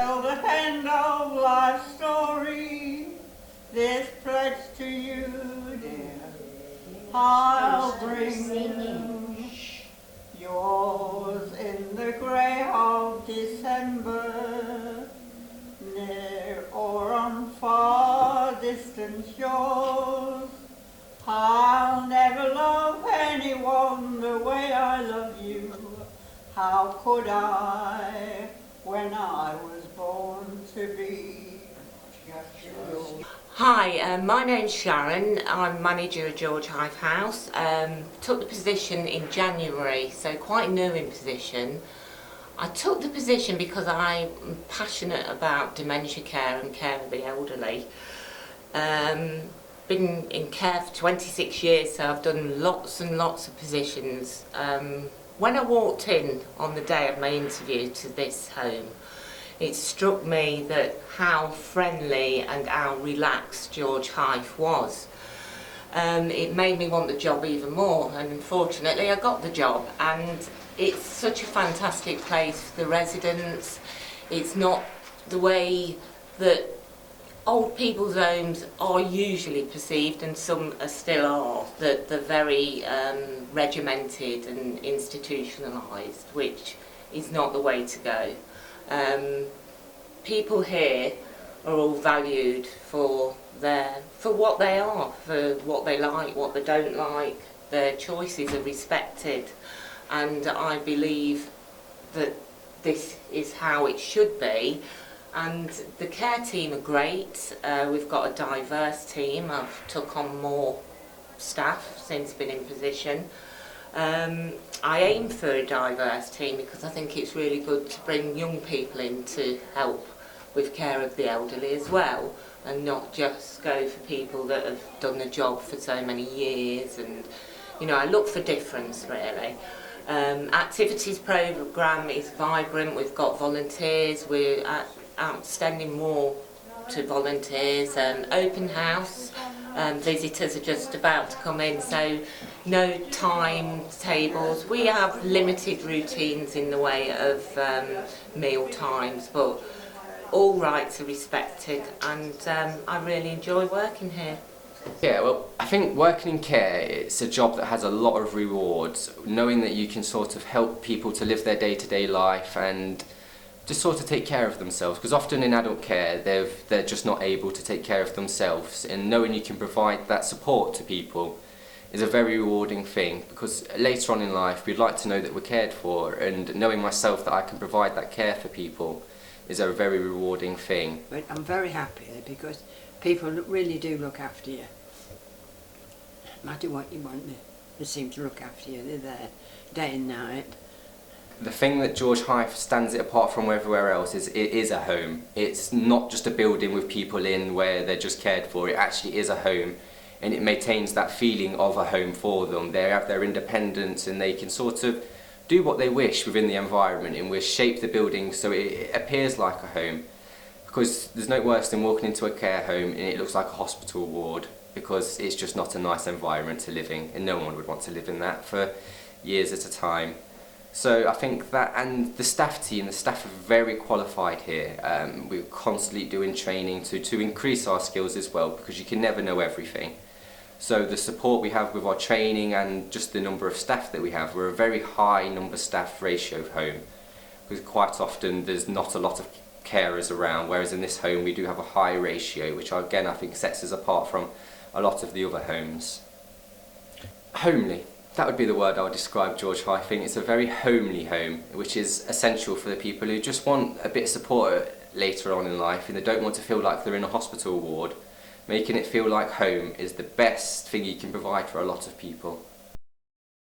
Till the end of life's story, this pledge to you, dear, I'll bring yours in the grey of December, near or on far distant shores. I'll never love anyone the way I love you. How could I, when I was born to be just yours? Hi, my name's Sharon. I'm manager of George Hythe House. Took the position in January, so quite new in position. I took the position because I'm passionate about dementia care and care of the elderly. Been in care for 26 years, so I've done lots and lots of positions. When I walked in on the day of my interview to this home, it struck me that how friendly and how relaxed George Hythe was. It made me want the job even more, and unfortunately I got the job. And it's such a fantastic place for the residents. It's not the way that old people's homes are usually perceived, and some still are, that they're very regimented and institutionalised, which is not the way to go. People here are all valued for what they are, for what they like, what they don't like. Their choices are respected, and I believe that this is how it should be. And the care team are great. We've got a diverse team. I've took on more staff since been in position. I aim for a diverse team because I think it's really good to bring young people in to help with care of the elderly as well, and not just go for people that have done the job for so many years. And you know, I look for difference really. Activities programme is vibrant. We've got volunteers. We're extending more to volunteers. Open house. Visitors are just about to come in, so no timetables. We have limited routines in the way of meal times, but all rights are respected, and I really enjoy working here. Yeah, well, I think working in care, it's a job that has a lot of rewards, knowing that you can sort of help people to live their day-to-day life and just sort of take care of themselves, because often in adult care they're just not able to take care of themselves, and knowing you can provide that support to people is a very rewarding thing, because later on in life we'd like to know that we're cared for, and knowing myself that I can provide that care for people is a very rewarding thing. But I'm very happy because people really do look after you. No matter what you want, they seem to look after you. They're there day and night. The thing that George Hythe stands it apart from everywhere else is it is a home. It's not just a building with people in where they're just cared for. It actually is a home, and it maintains that feeling of a home for them. They have their independence, and they can sort of do what they wish within the environment, and we shape the building so it appears like a home. Because there's no worse than walking into a care home and it looks like a hospital ward, because it's just not a nice environment to live in, and no one would want to live in that for years at a time. So I think that, and the staff team, the staff are very qualified here. We're constantly doing training to increase our skills as well, because you can never know everything. So the support we have with our training and just the number of staff that we have, we're a very high number staff ratio home, because quite often there's not a lot of carers around, whereas in this home we do have a high ratio, which again I think sets us apart from a lot of the other homes. Homely. That would be the word I would describe George Hythe. I think it's a very homely home, which is essential for the people who just want a bit of support later on in life and they don't want to feel like they're in a hospital ward. Making it feel like home is the best thing you can provide for a lot of people.